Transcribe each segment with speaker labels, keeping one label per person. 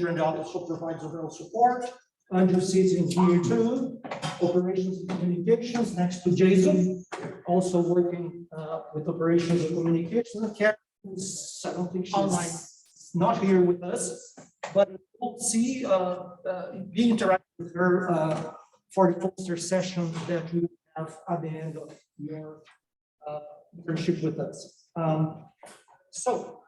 Speaker 1: and also provides overall support. Andrew sits in here too, operations and communications next to Jason, also working with operations and communications. And Karen, I don't think she's not here with us, but we'll see, be interactive with her for the poster session that we have at the end of your internship with us. So,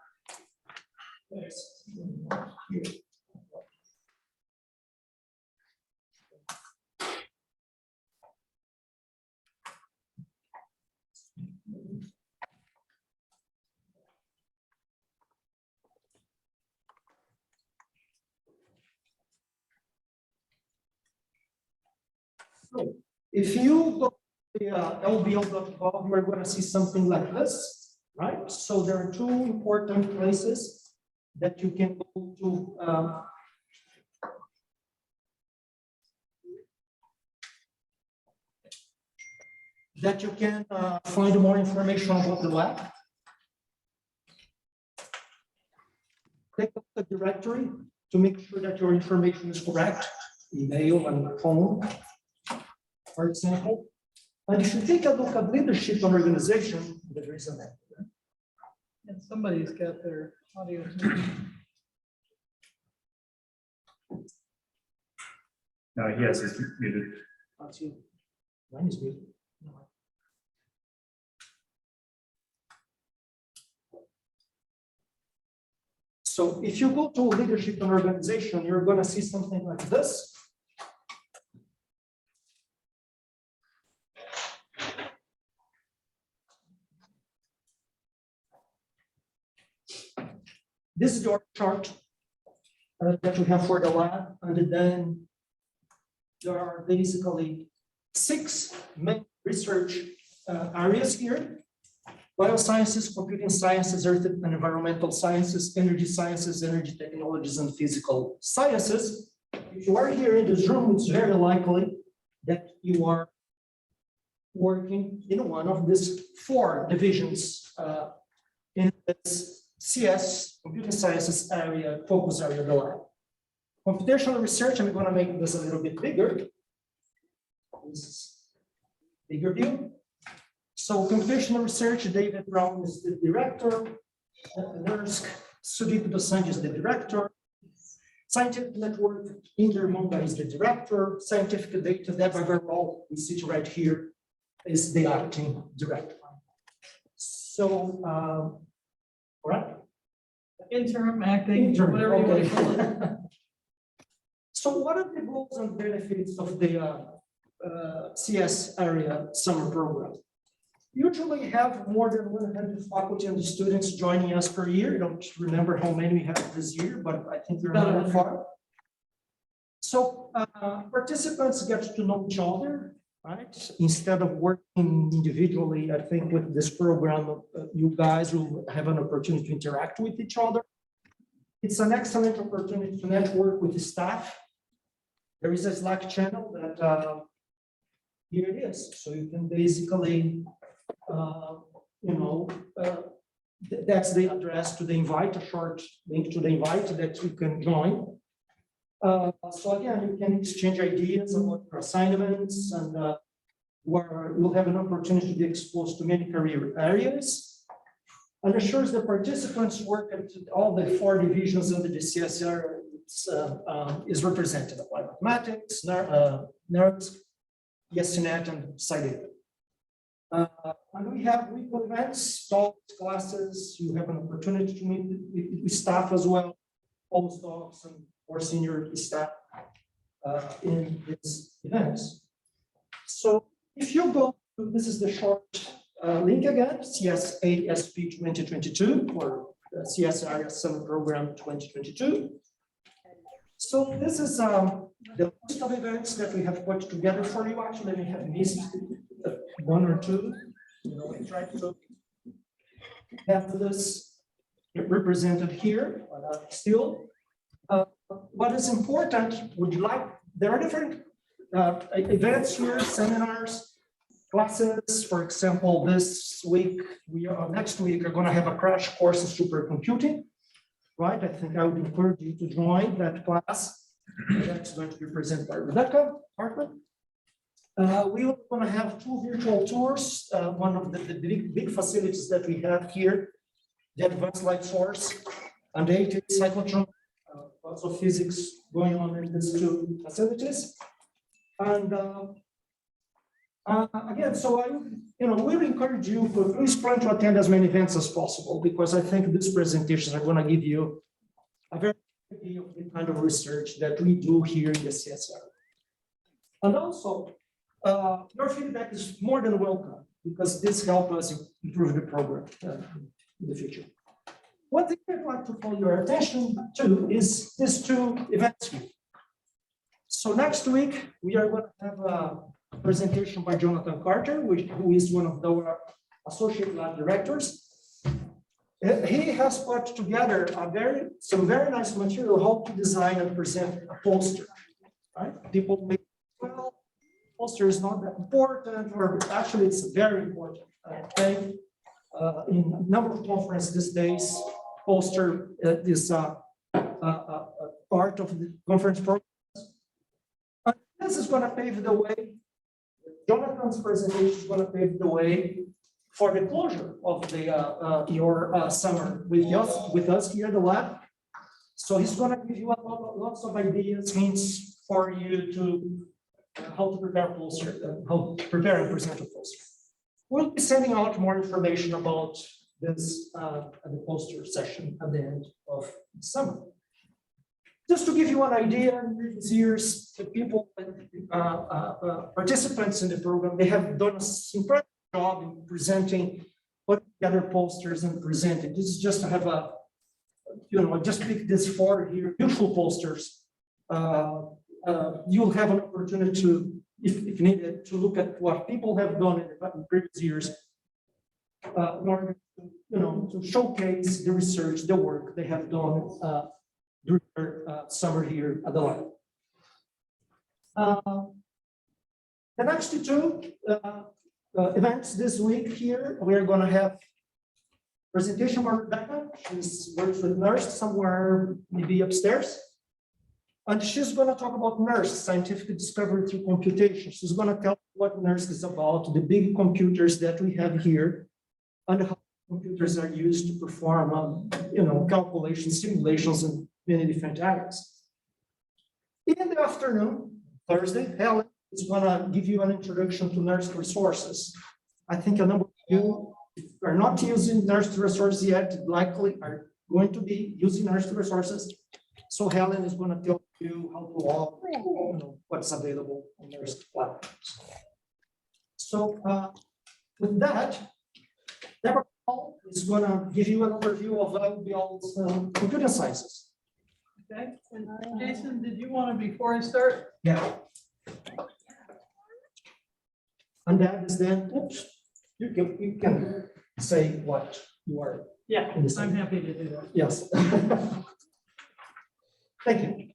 Speaker 1: so if you go to the lbl.gov, you're going to see something like this, right? So there are two important places that you can go to. That you can find more information about the lab. Click on the directory to make sure that your information is correct, email and phone, for example. And if you take a look at leadership and organization, there is a map.
Speaker 2: And somebody's got their audio.
Speaker 3: No, yes, it's muted.
Speaker 1: That's you. Mine is muted. No. So if you go to leadership and organization, you're going to see something like this. This is your chart that we have for the lab, and then there are basically 6 main research areas here: biosciences, computing sciences, earth and environmental sciences, energy sciences, energy technologies, and physical sciences. If you are here in this room, it's very likely that you are working in one of these 4 divisions in this CS, computing sciences area, focus area of the lab. Computational research, I'm going to make this a little bit bigger. This is bigger view. So computational research, David Brown is the director, Nurse Sudip Dosanjh is the director, scientific network, Inder Monga is the director, scientific data, Deb Agarwal, we sit right here, is the acting director. So, all right.
Speaker 2: Interim, acting,
Speaker 1: Interim,
Speaker 2: whatever you want to call it.
Speaker 1: So what are the goals and benefits of the CS area summer program? Usually have more than 100 faculty and students joining us per year. I don't remember how many we have this year, but I think we're not that far. So participants get to know each other, right? Instead of working individually, I think with this program, you guys will have an opportunity to interact with each other. It's an excellent opportunity to network with the staff. There is a Slack channel that here it is. So you can basically, that's the address to the invite, a short link to the invite that you can join. So again, you can exchange ideas about your assignments, and where you'll have an opportunity to be exposed to many career areas. And assures the participants work at all the 4 divisions under the CSR is represented: applied mathematics, NERDS, ESCNet, and SciData. And we have weekly events, talks, classes. You have an opportunity to meet with staff as well, postdocs and or senior staff in these events. So if you go to, this is the short link again, CSASP 2022 or CS Area Summer Program 2022. So this is the list of events that we have put together for you. Actually, we have missed 1 or 2. We try to have this represented here, but still. What is important, there are different events here, seminars, classes. For example, this week, next week, we're going to have a crash course in supercomputing, right? I think I would encourage you to join that class. That's going to be presented by Rebecca Hartman. We are going to have 2 virtual tours. One of the big facilities that we have here, the Advanced Light Source and the AT cyclotron, lots of physics going on in these 2 facilities. And again, so I, will encourage you to please plan to attend as many events as possible, because I think these presentations are going to give you a very good idea of the kind of research that we do here in the CSR. And also, your feedback is more than welcome, because this helps us improve the program in the future. One thing I'd like to call your attention to is these 2 events here. So next week, we are going to have a presentation by Jonathan Carter, who is one of our associate lab directors. He has put together some very nice material how to design and present a poster. Right? People may, well, poster is not that important, or actually it's very important. I think in a number of conferences these days, poster is part of the conference program. This is going to pave the way. Jonathan's presentation is going to pave the way for the closure of the your summer with us here at the lab. So he's going to give you lots of ideas, hints for you to how to prepare a poster, how to prepare and present a poster. We'll be sending out more information about this at the poster session at the end of the summer. Just to give you an idea, in previous years, the people, participants in the program, they have done an impressive job in presenting, putting together posters and presenting. This is just to have a, just pick this 4 here, beautiful posters. You'll have an opportunity to, if needed, to look at what people have done in previous years, in order to, to showcase the research, the work they have done during their summer here at the lab. The next 2 events this week here, we are going to have presentation by Rebecca. She's works with nurse somewhere, maybe upstairs. And she's going to talk about NERSC, scientific discovery through computation. She's going to tell what NERSC is about, the big computers that we have here, and how computers are used to perform, calculations, simulations, and many different areas. In the afternoon, Thursday, Helen is going to give you an introduction to NERSC resources. I think a number of you are not using NERSC resources yet, likely are going to be using NERSC resources. So Helen is going to tell you how to log, what's available on NERSC platforms. So with that, Deb Agarwal is going to give you an overview of LBL's computer sciences.
Speaker 2: Okay, and Jason, did you want to, before I start?
Speaker 1: Yeah. And that is then, oops, you can say what you are.
Speaker 2: Yeah, I'm happy to do that.
Speaker 1: Yes. Thank you.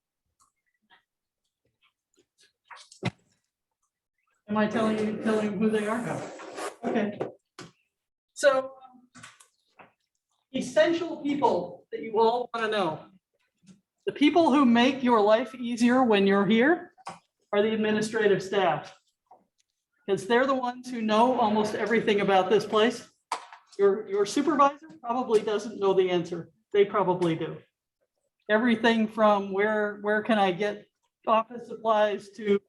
Speaker 2: Am I telling who they are? No. Okay. So, essential people that you all want to know. The people who make your life easier when you're here are the administrative staff, because they're the ones who know almost everything about this place. Your supervisor probably doesn't know the answer. They probably do. Everything from where can I get office supplies to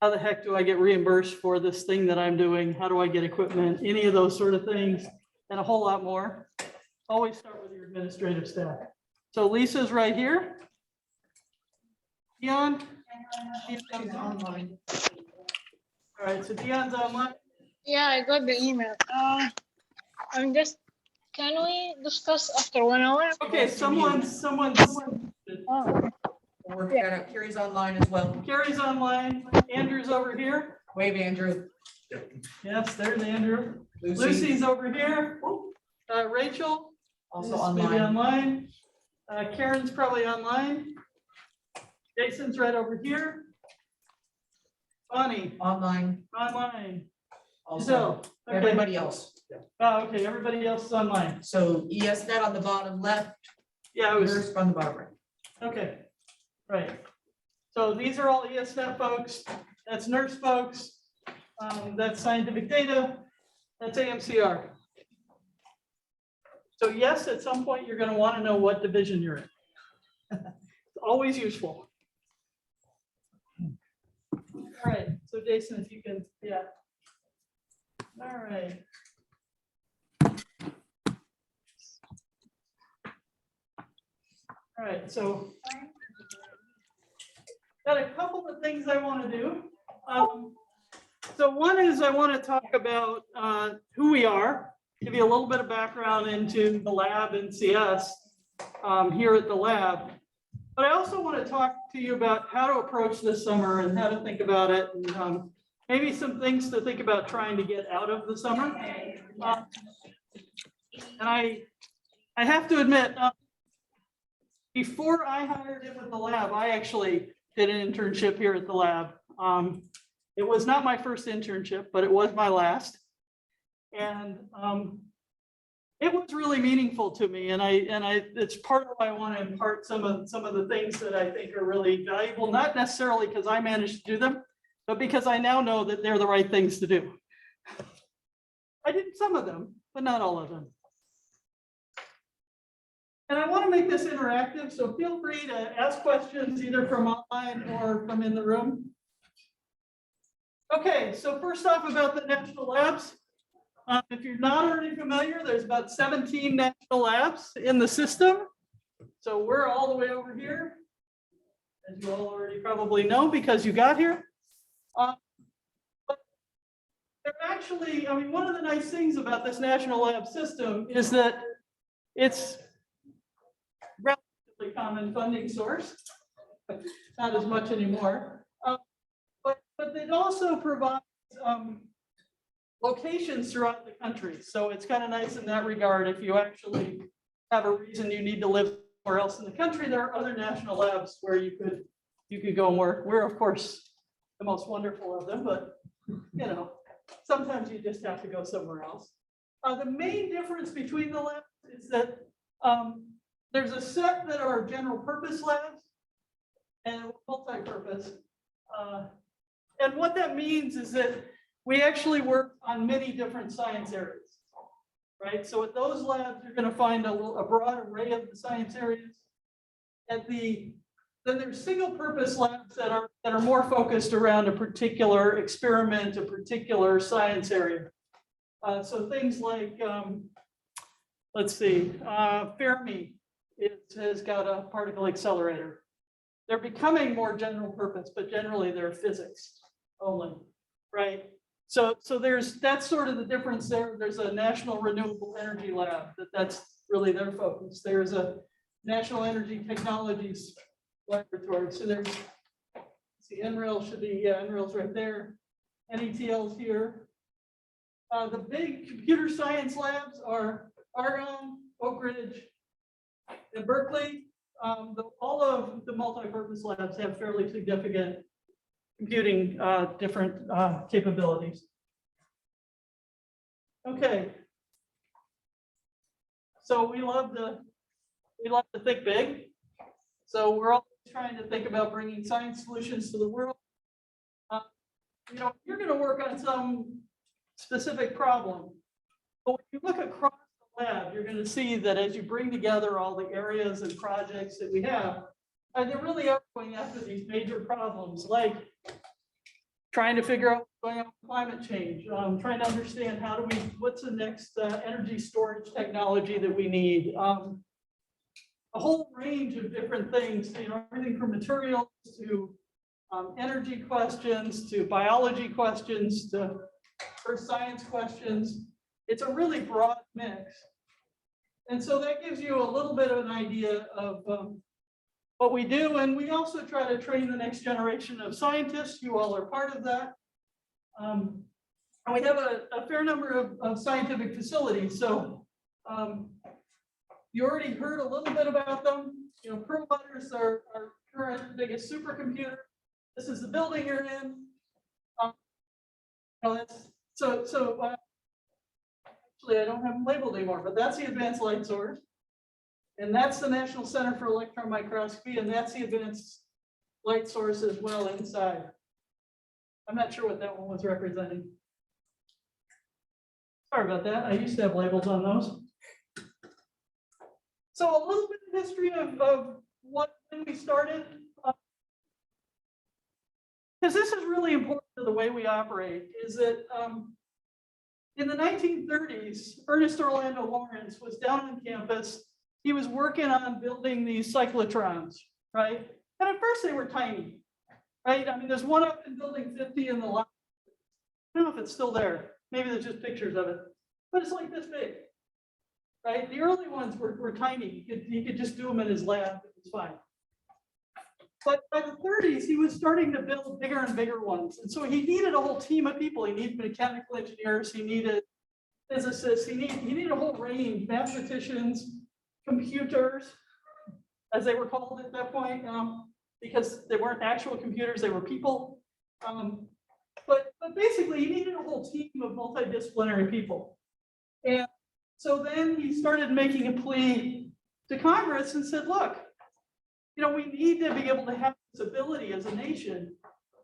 Speaker 2: how the heck do I get reimbursed for this thing that I'm doing? How do I get equipment? Any of those sort of things, and a whole lot more. Always start with your administrative staff. So Lisa's right here. Dion? She's online. All right, so Dion's online.
Speaker 4: Yeah, I got the email. I'm just, can we discuss after 1 hour?
Speaker 2: Okay, someone.
Speaker 4: Oh, okay.
Speaker 5: We're working that out. Carrie's online as well.
Speaker 2: Carrie's online. Andrew's over here.
Speaker 5: Wave, Andrew.
Speaker 2: Yes, there's Andrew.
Speaker 5: Lucy,
Speaker 2: Lucy's over here. Rachel
Speaker 5: also
Speaker 2: is maybe
Speaker 5: online.
Speaker 2: online. Karen's probably online. Jason's right over here. Bonnie
Speaker 5: Online.
Speaker 2: online.
Speaker 5: Also,
Speaker 2: So okay.
Speaker 5: everybody else.
Speaker 2: Oh, okay, everybody else is online.
Speaker 5: So ESNet on the bottom left,
Speaker 2: Yeah, it was,
Speaker 5: Nurse on the bottom right.
Speaker 2: okay, right. So these are all ESNet folks, that's nurse folks, that's scientific data, that's AMCR. So yes, at some point, you're gonna wanna know what division you're in. It's always useful. All right, so Jason, if you can, yeah. All right. All right, so got a couple of things I want to do. So one is I want to talk about who we are, give you a little bit of background into the lab and CS here at the lab. But I also want to talk to you about how to approach this summer and how to think about it, and maybe some things to think about trying to get out of the summer. And I have to admit, before I hired him at the lab, I actually did an internship here at the lab. It was not my first internship, but it was my last. And it was really meaningful to me. And it's part of why I want to impart some of the things that I think are really valuable, not necessarily because I managed to do them, but because I now know that they're the right things to do. I did some of them, but not all of them. And I want to make this interactive, so feel free to ask questions either from online or from in the room. Okay, so first off about the national labs. If you're not already familiar, there's about 17 national labs in the system. So we're all the way over here, as you all already probably know because you got here. But they're actually, I mean, one of the nice things about this national lab system is that it's relatively common funding source, not as much anymore. But it also provides locations throughout the country. So it's kind of nice in that regard. If you actually have a reason you need to live somewhere else in the country, there are other national labs where you could go and work. We're of course the most wonderful of them, but you know, sometimes you just have to go somewhere else. The main difference between the labs is that there's a set that are general purpose labs and multi-purpose. And what that means is that we actually work on many different science areas, right? So at those labs, you're going to find a broad array of the science areas. Then there's single purpose labs that are more focused around a particular experiment, a particular science area. So things like, let's see, Fermi has got a particle accelerator. They're becoming more general purpose, but generally they're physics only, right? So that's sort of the difference there. There's a National Renewable Energy Lab that's really their focus. There's a National Energy Technologies Laboratory. So there's, see, NREL should be, yeah, NREL's right there. NETL's here. The big computer science labs are Argonne, Oak Ridge, and Berkeley. All of the multi-purpose labs have fairly significant computing different capabilities. Okay. So we love to think big. So we're always trying to think about bringing science solutions to the world. You know, you're going to work on some specific problem, but when you look across the lab, you're going to see that as you bring together all the areas and projects that we have, they really are going after these major problems, like trying to figure out what's going on with climate change, trying to understand what's the next energy storage technology that we need, a whole range of different things, you know, everything from materials to energy questions, to biology questions, to earth science questions. It's a really broad mix. And so that gives you a little bit of an idea of what we do. And we also try to train the next generation of scientists. You all are part of that. And we have a fair number of scientific facilities. So you already heard a little bit about them. You know, Perlmutter's our current biggest supercomputer. This is the building you're in. So actually, I don't have them labeled anymore, but that's the advanced light source. And that's the National Center for Electron Microscopy, and that's the advanced light source as well inside. I'm not sure what that one was representing. Sorry about that. I used to have labels on those. So a little bit of history of what when we started. Because this is really important to the way we operate, is that in the 1930s, Ernest Orlando Lawrence was down on campus. He was working on building these cyclotrons, right? And at first they were tiny, right? I mean, there's one up in building 50 in the lab. I don't know if it's still there. Maybe there's just pictures of it, but it's like this big, right? The early ones were tiny. He could just do them in his lab. It was fine. But by the 30s, he was starting to build bigger and bigger ones. And so he needed a whole team of people. He needed mechanical engineers. He needed physicists. He needed a whole range, mathematicians, computers, as they were called at that point, because they weren't actual computers, they were people. But basically, he needed a whole team of multidisciplinary people. And so then he started making a plea to Congress and said, look, you know, we need to be able to have this ability as a nation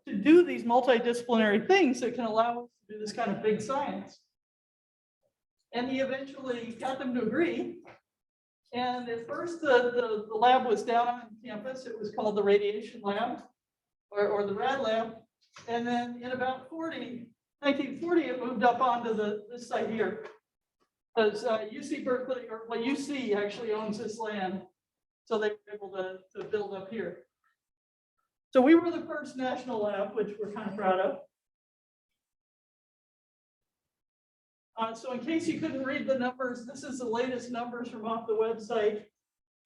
Speaker 2: to do these multidisciplinary things that can allow us to do this kind of big science. And he eventually got them to agree. And at first, the lab was down on campus. It was called the Radiation Lab, or the RAD Lab. And then in about 1940, it moved up onto this site here. Because UC Berkeley, or well, UC actually owns this land. So they were able to build up here. So we were the first national lab, which we're kind of proud of. So in case you couldn't read the numbers, this is the latest numbers from off the website.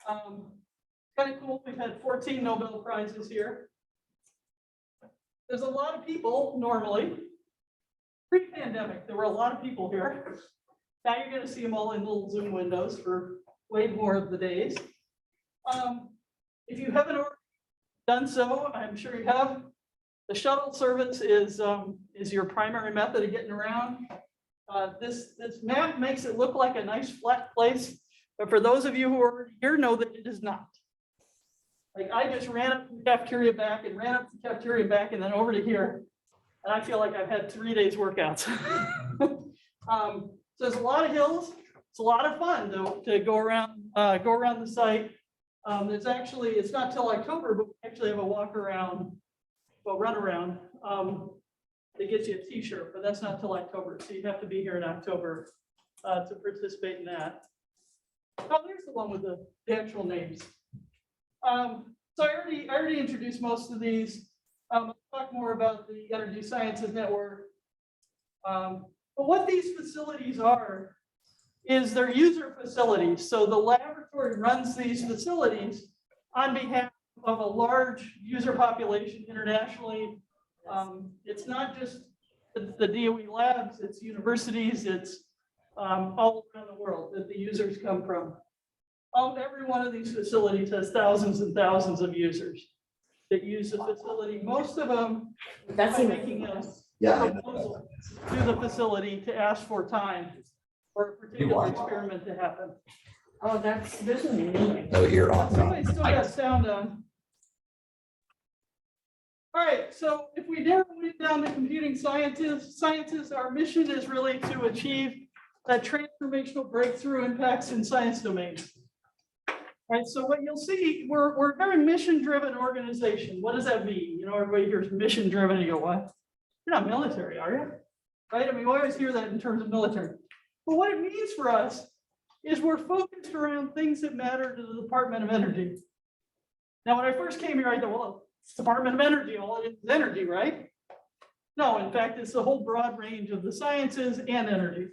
Speaker 2: Kind of cool. We've had 14 Nobel Prizes here. There's a lot of people normally. Pre-pandemic, there were a lot of people here. Now you're going to see them all in little Zoom windows for way more of the days. If you haven't already done so, I'm sure you have. The shuttle service is your primary method of getting around. This map makes it look like a nice flat place, but for those of you who are here, know that it is not. Like I just ran up the cafeteria back and ran up the cafeteria back and then over to here, and I feel like I've had 3 days workouts. So there's a lot of hills. It's a lot of fun though to go around the site. It's not till October, but we actually have a walk around, well, run around. That gets you a t-shirt, but that's not till October. So you have to be here in October to participate in that. Oh, there's the one with the actual names. So I already introduced most of these. I'll talk more about the Energy Sciences Network. But what these facilities are is they're user facilities. So the laboratory runs these facilities on behalf of a large user population internationally. It's not just the DOE labs, it's universities, it's all around the world that the users come from. Every one of these facilities has thousands and thousands of users that use the facility. Most of them are making a proposal to the facility to ask for time for a particular experiment to happen.
Speaker 5: Oh, this is me.
Speaker 6: Oh, you're on.
Speaker 2: Somebody still got sound on. All right, so if we narrow it down to computing scientists, our mission is really to achieve that transformational breakthrough impacts in science domains. All right, so what you'll see, we're a very mission-driven organization. What does that mean? You know, everybody hears mission-driven, and you go, what? You're not military, are you? Right? I mean, we always hear that in terms of military. But what it means for us is we're focused around things that matter to the Department of Energy. Now, when I first came here, I thought, well, it's Department of Energy, all it is energy, right? No, in fact, it's the whole broad range of the sciences and energy.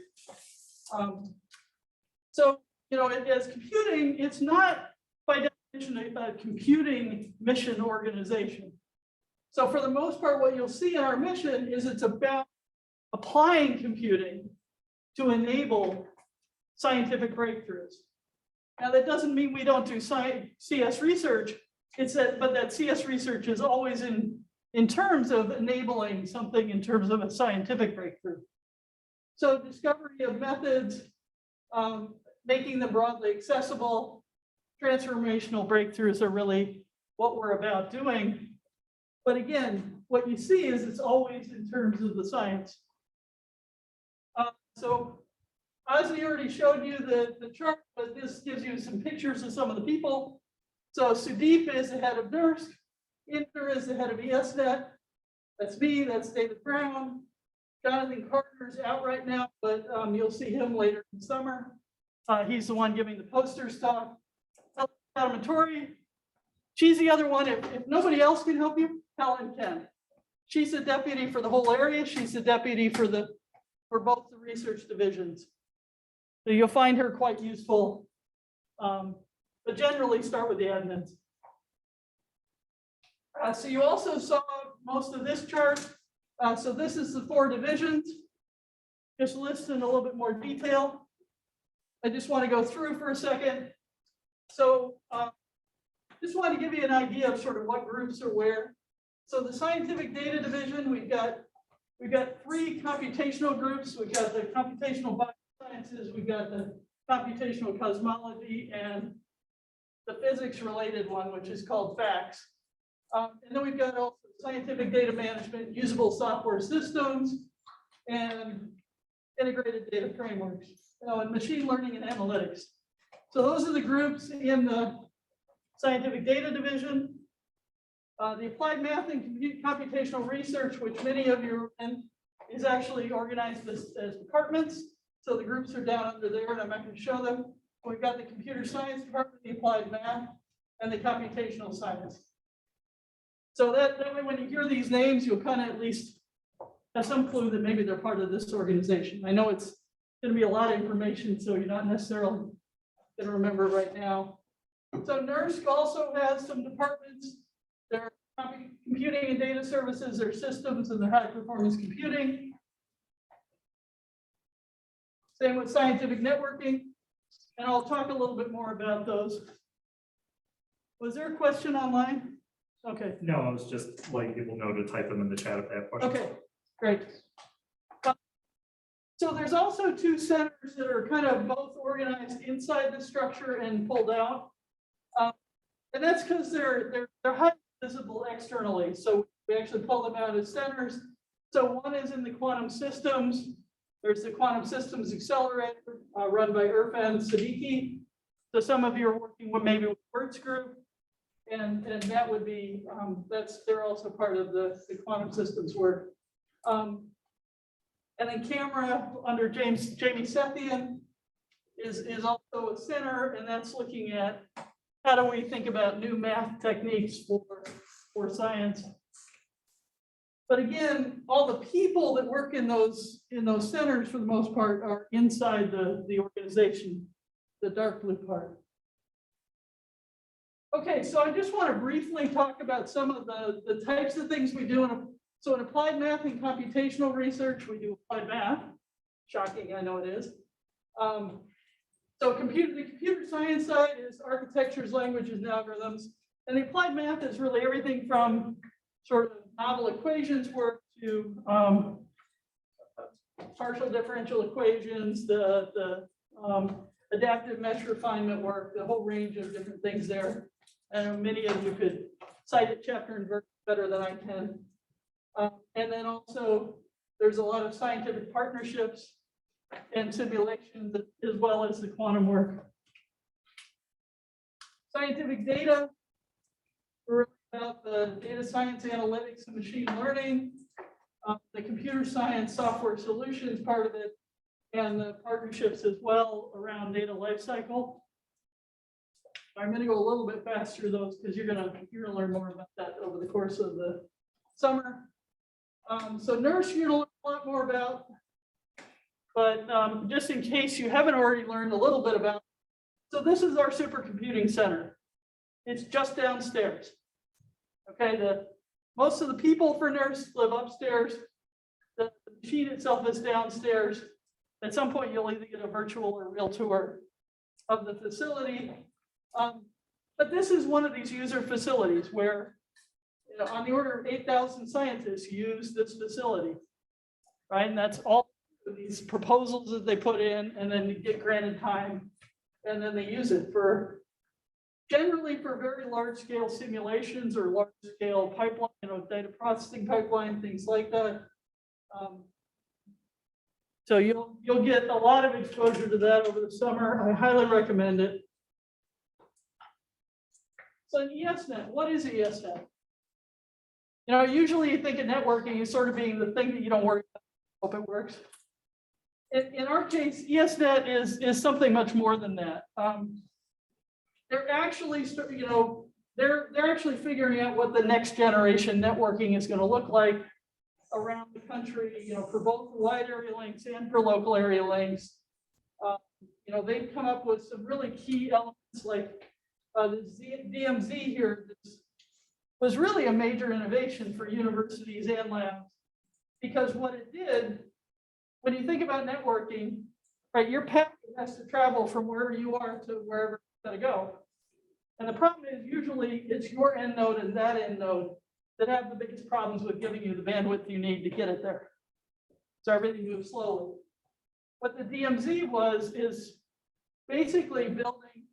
Speaker 2: So, you know, as computing, it's not by definition a computing mission organization. So for the most part, what you'll see in our mission is it's about applying computing to enable scientific breakthroughs. Now, that doesn't mean we don't do CS research. But that CS research is always in terms of enabling something in terms of a scientific breakthrough. So discovery of methods, making them broadly accessible, transformational breakthroughs are really what we're about doing. But again, what you see is it's always in terms of the science. So Osni already showed you the chart, but this gives you some pictures of some of the people. So Sudeep is the head of NERSC. Inder is the head of ESNet. That's me, that's David Brown. Jonathan Carter is out right now, but you'll see him later in the summer. He's the one giving the posters talk. Helen Matori, she's the other one. If nobody else can help you, Helen can. She's the deputy for the whole area. She's the deputy for both the research divisions. So you'll find her quite useful, but generally start with the admins. So you also saw most of this chart. So this is the 4 divisions, just listed in a little bit more detail. I just want to go through for a second. So just want to give you an idea of sort of what groups are where. So the scientific data division, we've got 3 computational groups. We've got the computational biosciences, we've got the computational cosmology, and the physics related one, which is called FACS. And then we've got also scientific data management, usable software systems, and integrated data frameworks, and machine learning and analytics. So those are the groups in the scientific data division. The applied math and computational research, which many of you are in, is actually organized as departments. So the groups are down under there, and I'm not going to show them. We've got the computer science department, the applied math, and the computational science. So that way, when you hear these names, you'll kind of at least have some clue that maybe they're part of this organization. I know it's going to be a lot of information, so you're not necessarily going to remember it right now. So NERSC also has some departments. There are computing and data services, their systems, and their high performance computing. Same with scientific networking. And I'll talk a little bit more about those. Was there a question online? Okay.
Speaker 3: No, I was just letting people know to type them in the chat if they have questions.
Speaker 2: Okay, great. So there's also 2 centers that are kind of both organized inside the structure and pulled out. And that's because they're highly visible externally. So we actually pull them out as centers. So one is in the quantum systems. There's the Quantum Systems Accelerator run by Irfan Siddiqui. So some of you are working with maybe with Bert's group. And that would be, they're also part of the quantum systems work. And then camera under Jamie Sethian is also a center, and that's looking at how do we think about new math techniques for science. But again, all the people that work in those centers for the most part are inside the organization, the dark blue part. Okay, so I just want to briefly talk about some of the types of things we do. So in applied math and computational research, we do applied math. Shocking, I know it is. So the computer science side is architectures, languages, and algorithms. And the applied math is really everything from sort of novel equations work to partial differential equations, the adaptive mesh refinement work, the whole range of different things there. And many of you could cite a chapter and verse better than I can. And then also there's a lot of scientific partnerships and simulations as well as the quantum work. Scientific data, we're about the data science, analytics, and machine learning, the computer science, software solutions part of it, and the partnerships as well around data lifecycle. I'm going to go a little bit faster through those because you're going to learn more about that over the course of the summer. So NERSC you're going to learn a lot more about, but just in case you haven't already learned a little bit about, so this is our supercomputing center. It's just downstairs. Okay, most of the people for NERSC live upstairs. The machine itself is downstairs. At some point, you'll either get a virtual or real tour of the facility. But this is one of these user facilities where, on the order of 8,000 scientists use this facility, right? And that's all these proposals that they put in, and then you get granted time, and then they use it for generally for very large scale simulations or large scale pipeline, data processing pipeline, things like that. So you'll get a lot of exposure to that over the summer. I highly recommend it. So ESNet, what is ESNet? Usually you think of networking as sort of being the thing that you don't worry about. Hope it works. In our case, ESNet is something much more than that. They're actually, they're actually figuring out what the next generation networking is going to look like around the country, for both wide area links and for local area links. They've come up with some really key elements like the DMZ here was really a major innovation for universities and labs, because what it did, when you think about networking, right, your packet has to travel from wherever you are to wherever it's got to go. And the problem is usually it's your end node and that end node that have the biggest problems with giving you the bandwidth you need to get it there. So everything moves slowly. What the DMZ is basically building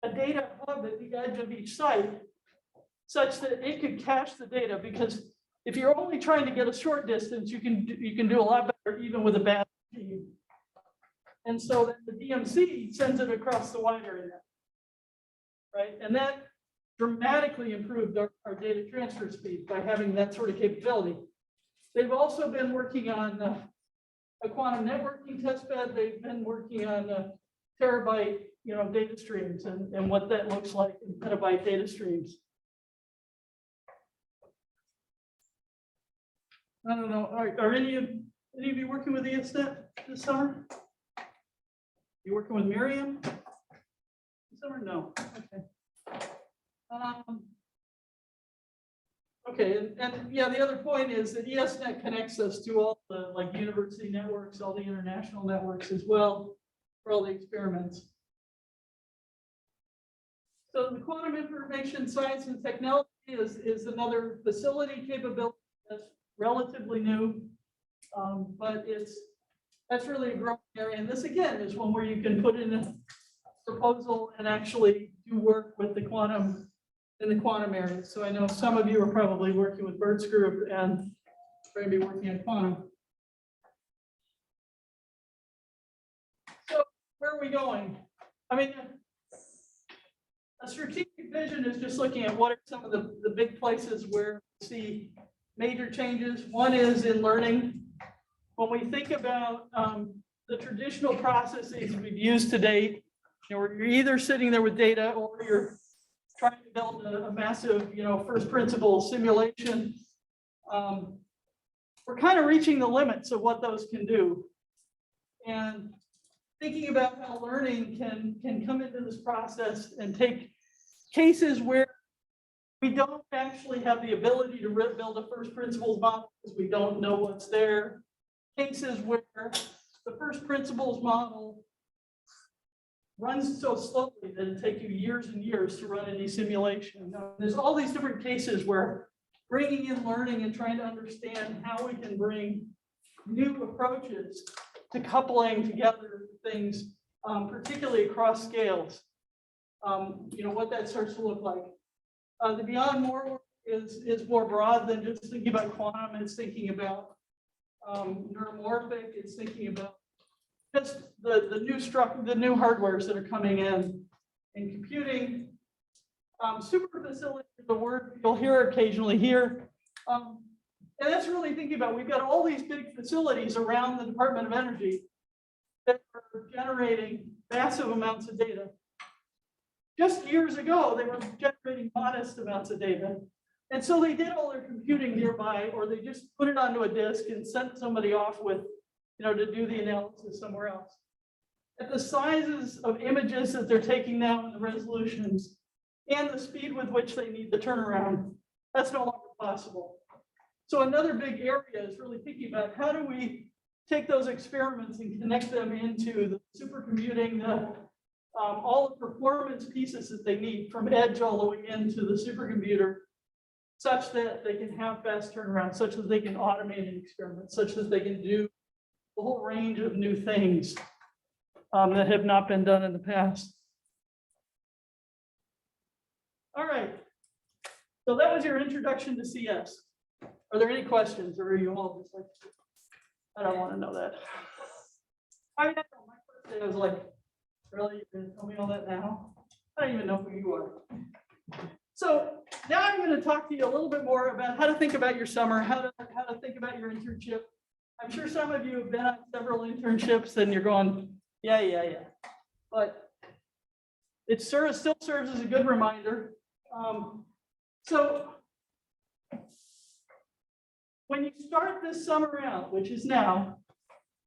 Speaker 2: a data hub at the edge of each site such that it could cache the data, because if you're only trying to get a short distance, you can do a lot better even with a bad speed. And so then the DMZ sends it across the wide area, right? And that dramatically improved our data transfer speed by having that sort of capability. They've also been working on a quantum networking testbed. They've been working on terabyte, data streams and what that looks like in petabyte data streams. I don't know. Are any of you working with ESNet this summer? You working with Miriam this summer? No. Okay. Okay, and yeah, the other point is that ESNet connects us to all the university networks, all the international networks as well, for all the experiments. So the quantum information science and technology is another facility capability that's relatively new, but that's really a growing area. And this again is one where you can put in a proposal and actually do work with the quantum in the quantum area. So I know some of you are probably working with Bert's group and going to be working on quantum. So where are we going? I mean, a strategic vision is just looking at what are some of the big places where we see major changes. One is in learning. When we think about the traditional processes we've used to date, you're either sitting there with data or you're trying to build a massive, first principles simulation. We're kind of reaching the limits of what those can do. And thinking about how learning can come into this process and take cases where we don't actually have the ability to build a first principles model because we don't know what's there. Cases where the first principles model runs so slowly that it takes you years and years to run any simulation. There's all these different cases where bringing in learning and trying to understand how we can bring new approaches to coupling together things, particularly across scales. What that starts to look like. The Beyond More work is more broad than just thinking about quantum. It's thinking about neuromorphic. It's thinking about just the new hardwares that are coming in computing. Super facility is a word you'll hear occasionally here. And that's really thinking about, we've got all these big facilities around the Department of Energy that are generating massive amounts of data. Just years ago, they were generating modest amounts of data. And so they did all their computing nearby, or they just put it onto a disk and sent somebody off with, to do the analysis somewhere else. At the sizes of images that they're taking now and the resolutions and the speed with which they need the turnaround, that's no longer possible. So another big area is really thinking about how do we take those experiments and connect them into the supercomputing, all the performance pieces that they need from edge all the way into the supercomputer, such that they can have fast turnaround, such that they can automate an experiment, such that they can do a whole range of new things that have not been done in the past. All right. So that was your introduction to CS. Are there any questions, or are you all just like, I don't want to know that? I mean, I know my first day I was like, really, you're gonna tell me all that now? I don't even know who you are. So now I'm going to talk to you a little bit more about how to think about your summer, how to think about your internship. I'm sure some of you have been on several internships and you're going, yeah. But it still serves as a good reminder. So when you start this summer out, which is now,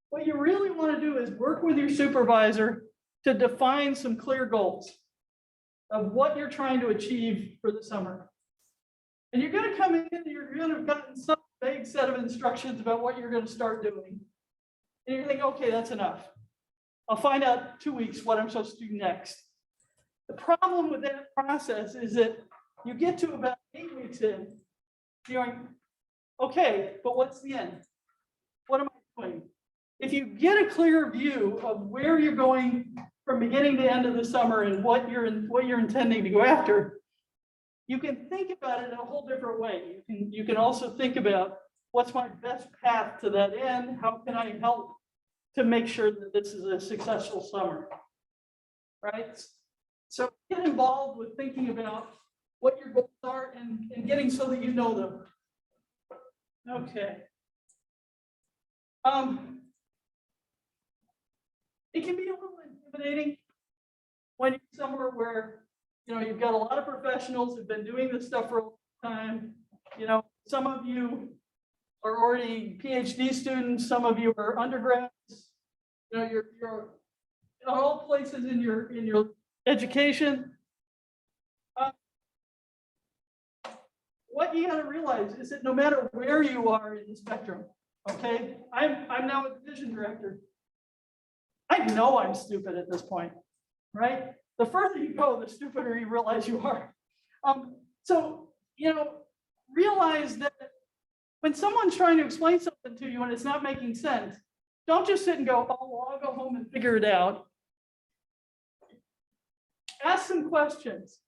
Speaker 2: what you really want to do is work with your supervisor to define some clear goals of what you're trying to achieve for the summer. And you're going to come in and you're going to have gotten some vague set of instructions about what you're going to start doing. And you're thinking, okay, that's enough. I'll find out 2 weeks what I'm supposed to do next. The problem with that process is that you get to about 8 weeks in, you're going, okay, but what's the end? What am I doing? If you get a clear view of where you're going from beginning to end of the summer and what you're intending to go after, you can think about it in a whole different way. You can also think about what's my best path to that end? How can I help to make sure that this is a successful summer, right? So get involved with thinking about what your goals are and getting so that you know them. Okay. It can be a little intimidating when you're somewhere where, you've got a lot of professionals who've been doing this stuff for a long time. Some of you are already PhD students, some of you are undergrads. You're in all places in your education. What you got to realize is that no matter where you are in the spectrum, okay, I'm now a division director. I know I'm stupid at this point, right? The further you go, the stupider you realize you are. So, realize that when someone's trying to explain something to you and it's not making sense, don't just sit and go, oh, well, I'll go home and figure it out. Ask some questions.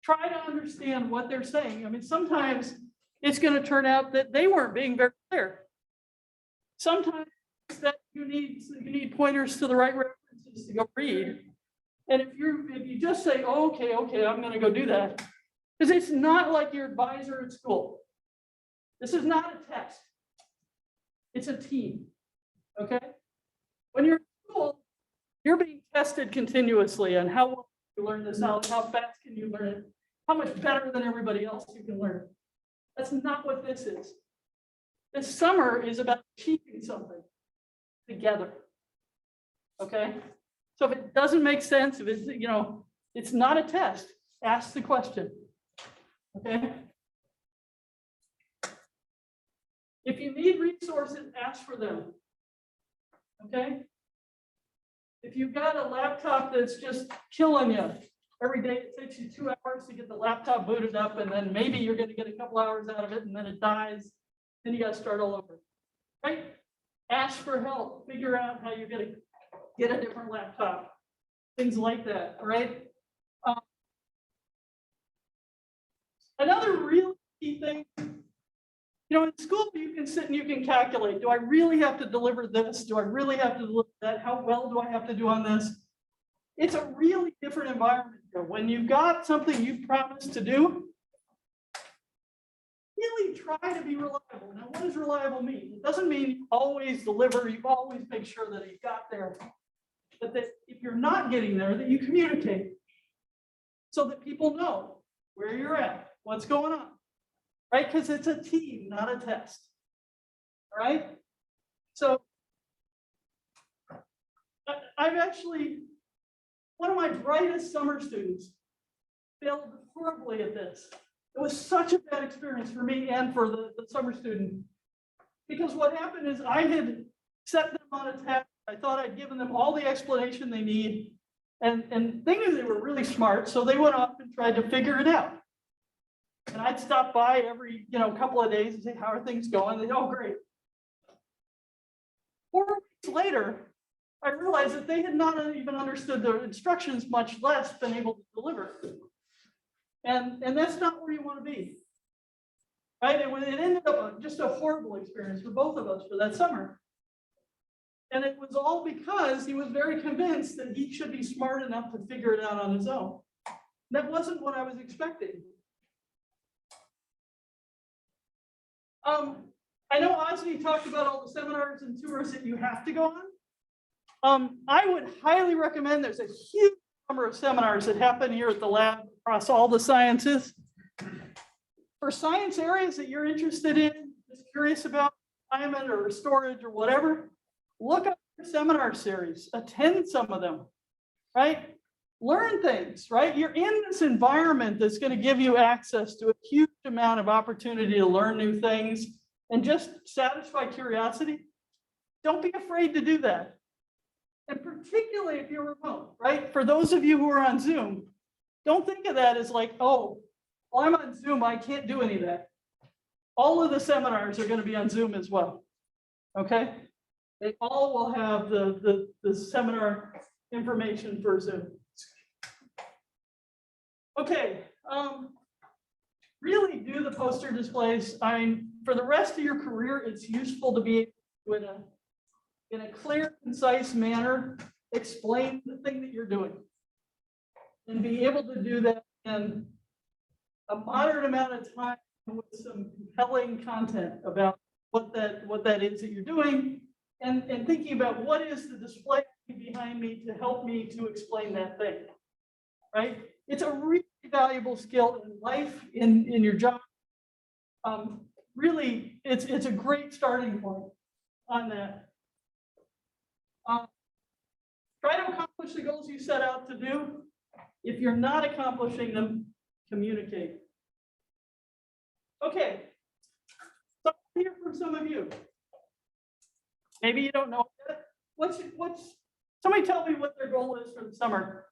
Speaker 2: Try to understand what they're saying. I mean, sometimes it's going to turn out that they weren't being very clear. Sometimes that you need pointers to the right references to go read. And if you just say, oh, okay, I'm going to go do that, because it's not like your advisor at school. This is not a test. It's a team. Okay. When you're in school, you're being tested continuously on how well you learn this knowledge, how fast can you learn it, how much better than everybody else you can learn. That's not what this is. This summer is about achieving something together. Okay. So if it doesn't make sense, if it's, it's not a test, ask the question. Okay. If you need resources, ask for them. Okay. If you've got a laptop that's just killing you, every day it takes you 2 hours to get the laptop booted up, and then maybe you're going to get a couple hours out of it, and then it dies, then you got to start all over. Right? Ask for help. Figure out how you're going to get a different laptop. Things like that. Right? Another really key thing. In school, you can sit and you can calculate. Do I really have to deliver this? Do I really have to deliver that? How well do I have to do on this? It's a really different environment here. When you've got something you've promised to do, really try to be reliable. Now, what does reliable mean? It doesn't mean you always deliver, you always make sure that you got there. But that if you're not getting there, that you communicate so that people know where you're at, what's going on. Right? Because it's a team, not a test. All right? So I've actually, one of my brightest summer students failed horribly at this. It was such a bad experience for me and for the summer student. Because what happened is I had set them on a task. I thought I'd given them all the explanation they need. And the thing is, they were really smart. So they went off and tried to figure it out. And I'd stop by every, couple of days and say, how are things going? They'd, oh, great. 4 weeks later, I realized that they had not even understood the instructions, much less been able to deliver. And that's not where you want to be. Right? It ended up just a horrible experience for both of us for that summer. And it was all because he was very convinced that he should be smart enough to figure it out on his own. That wasn't what I was expecting. I know Osni talked about all the seminars and tours that you have to go on. I would highly recommend, there's a huge number of seminars that happen here at the lab across all the sciences. For science areas that you're interested in, just curious about climate or storage or whatever, look up your seminar series, attend some of them, right? Learn things, right? You're in this environment that's going to give you access to a huge amount of opportunity to learn new things and just satisfy curiosity. Don't be afraid to do that. And particularly if you're remote, right? For those of you who are on Zoom, don't think of that as like, oh, well, I'm on Zoom, I can't do any of that. All of the seminars are going to be on Zoom as well, okay? They all will have the seminar information for Zoom. Okay, really do the poster displays. For the rest of your career, it's useful to be able to, in a clear, concise manner, explain the thing that you're doing. And be able to do that in a moderate amount of time with some compelling content about what that is that you're doing, and thinking about what is the display behind me to help me to explain that thing, right? It's a really valuable skill in life, in your job. Really, it's a great starting point on that. Try to accomplish the goals you set out to do. If you're not accomplishing them, communicate. Okay, so I hear from some of you. Maybe you don't know yet. Somebody tell me what their goal is for the summer.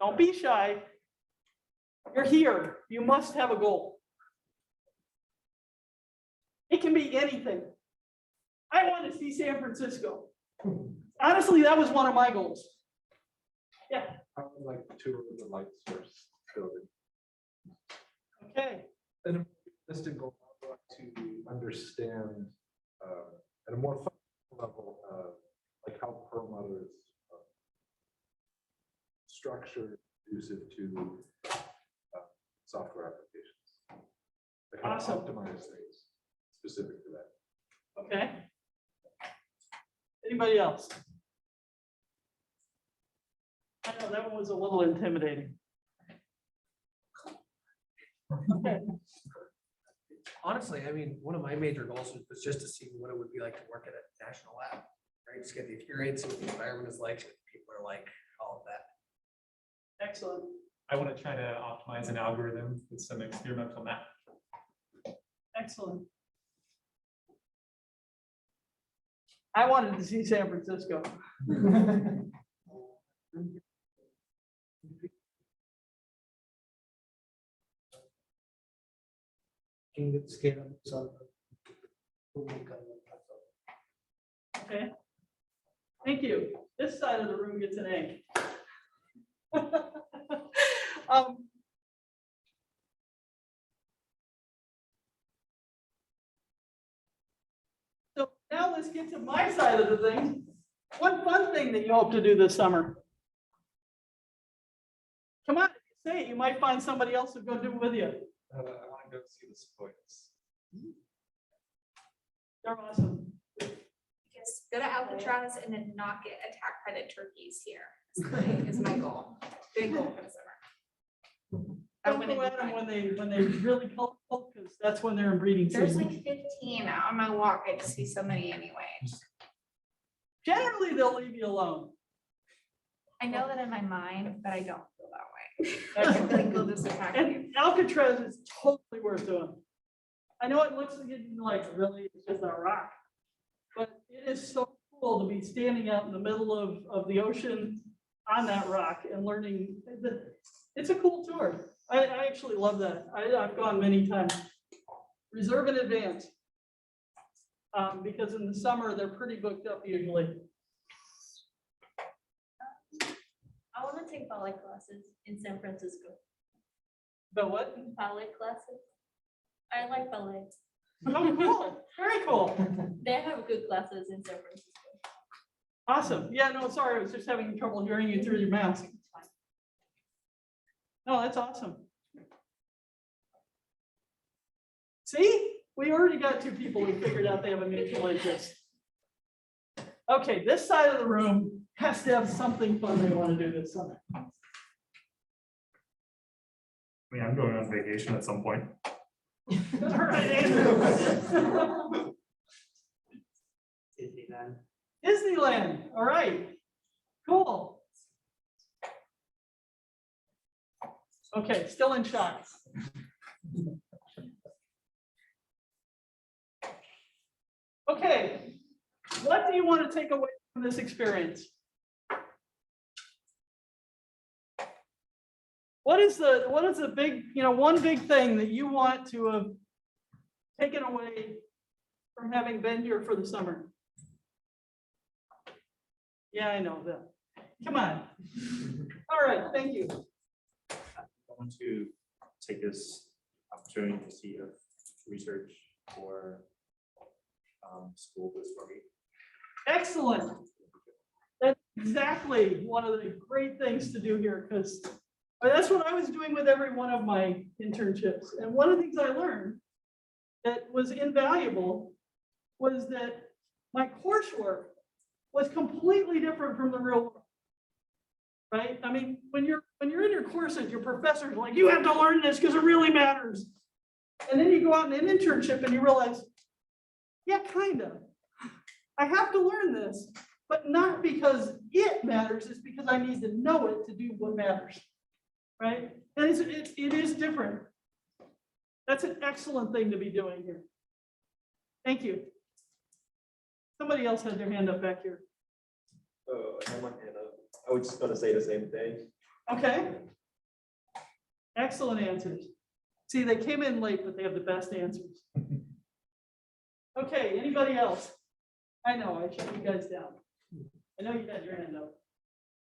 Speaker 2: Don't be shy. You're here. You must have a goal. It can be anything. I want to see San Francisco. Honestly, that was one of my goals. Yeah.
Speaker 6: I would like to tour the light source building.
Speaker 2: Okay.
Speaker 6: And a realistic goal, I want to understand at a more fundamental level, like how Perlmutter is structured, conducive to software applications. Like how
Speaker 2: Awesome.
Speaker 6: to optimize things specific to that.
Speaker 2: Okay. Anybody else? I know that one was a little intimidating. Okay.
Speaker 7: Honestly, I mean, one of my major goals was just to see what it would be like to work at a national lab, right? Just get the experience of what the environment is like, what people are like, all of that.
Speaker 2: Excellent.
Speaker 3: I want to try to optimize an algorithm with some experimental math.
Speaker 2: Excellent. I wanted to see San Francisco. Okay. Thank you. This side of the room gets an A. So now let's get to my side of the thing. One fun thing that you hope to do this summer. Come on, if you say it, you might find somebody else to go do it with you.
Speaker 6: I want to go see the sequoias.
Speaker 2: They're awesome.
Speaker 8: Just go to Alcatraz and then not get attacked by the turkeys here is my goal. Big goal for the summer.
Speaker 2: Don't go at them when they really colorful, because that's when they're in breeding
Speaker 8: There's
Speaker 2: season.
Speaker 8: like 15 on my walk. I just see so many anyway.
Speaker 2: Generally, they'll leave you alone.
Speaker 8: I know that in my mind, but I don't feel that way. I think they'll just attack you.
Speaker 2: And Alcatraz is totally worth doing. I know it looks like really it's just a rock, but it is so cool to be standing out in the middle of the ocean on that rock and learning. It's a cool tour. I actually love that. I've gone many times. Reserve in advance. Because in the summer, they're pretty booked up usually.
Speaker 5: take ballet classes in San Francisco.
Speaker 2: But what?
Speaker 5: Ballet classes. I like ballet.
Speaker 2: Oh, cool. Very cool.
Speaker 5: They have good classes in San Francisco.
Speaker 2: Awesome. Yeah, no, sorry, I was just having trouble hearing you through your mask. No, that's awesome. See, we already got 2 people who figured out they have a mutual interest. Okay, this side of the room has to have something fun they want to do this summer.
Speaker 3: I mean, I'm going on vacation at some point.
Speaker 2: All right, Andrew.
Speaker 7: Disneyland.
Speaker 2: Disneyland, all right, cool. Okay, still in shock. Okay, what do you want to take away from this experience? What is the big, one big thing that you want to have taken away from having been here for the summer? Yeah, I know that. Come on. All right, thank you.
Speaker 3: I want to take this opportunity to see if research for school was for me.
Speaker 2: Excellent. That's exactly one of the great things to do here, because that's what I was doing with every one of my internships. And one of the things I learned that was invaluable was that my coursework was completely different from the real world. Right? I mean, when you're in your courses, your professor's like, you have to learn this because it really matters. And then you go out in an internship and you realize, yeah, kind of. I have to learn this, but not because it matters, it's because I need to know it to do what matters. Right? And it is different. That's an excellent thing to be doing here. Thank you. Somebody else had their hand up back here.
Speaker 9: Oh, I have my hand up. I was just gonna say the same thing.
Speaker 2: Okay. Excellent answers. See, they came in late, but they have the best answers. Okay, anybody else? I know, I shut you guys down. I know you had your hand up.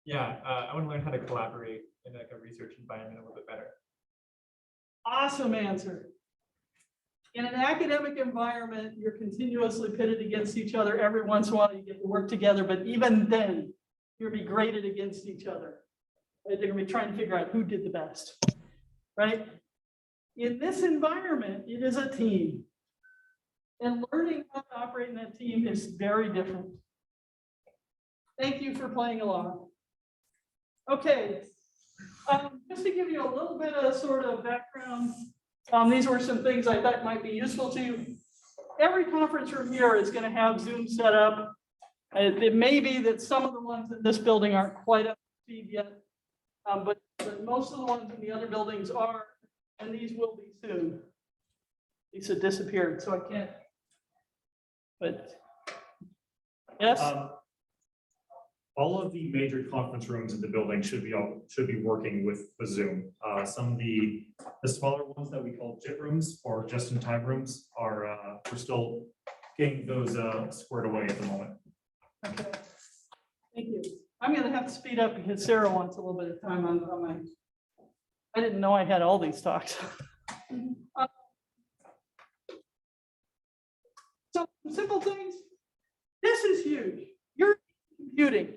Speaker 10: Yeah, I want to learn how to collaborate in like a research environment a little bit better.
Speaker 2: Awesome answer. In an academic environment, you're continuously pitted against each other. Every once in a while, you get to work together, but even then, you'll be graded against each other. Right? They're gonna be trying to figure out who did the best, right? In this environment, it is a team. And learning how to operate in that team is very different. Thank you for playing along. Okay, just to give you a little bit of sort of background, these were some things I thought might be useful to you. Every conference room here is going to have Zoom set up. It may be that some of the ones in this building aren't quite up to speed yet, but most of the ones in the other buildings are, and these will be soon. Lisa disappeared, so I can't. But yes.
Speaker 3: All of the major conference rooms in the building should be working with Zoom. Some of the smaller ones that we call JIT rooms or just-in-time rooms are we're still getting those squared away at the moment.
Speaker 2: Okay. Thank you. I'm going to have to speed up because Sarah wants a little bit of time on my. I didn't know I had all these talks. So simple things. This is huge. You're computing.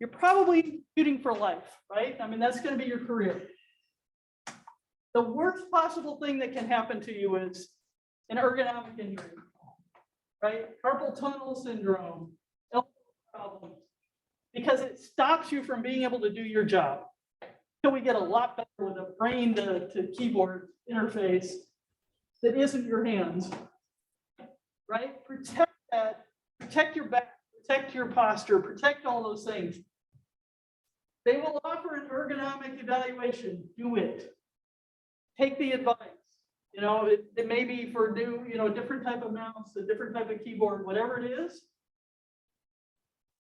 Speaker 2: You're probably computing for life, right? I mean, that's going to be your career. The worst possible thing that can happen to you is an ergonomic injury, right? Carpal tunnel syndrome, elbow problems, because it stops you from being able to do your job. So we get a lot better with a brain to keyboard interface that isn't your hands, right? Protect that, protect your back, protect your posture, protect all those things. They will offer an ergonomic evaluation. Do it. Take the advice. You know, it may be for new, different type of mouse, a different type of keyboard, whatever it is.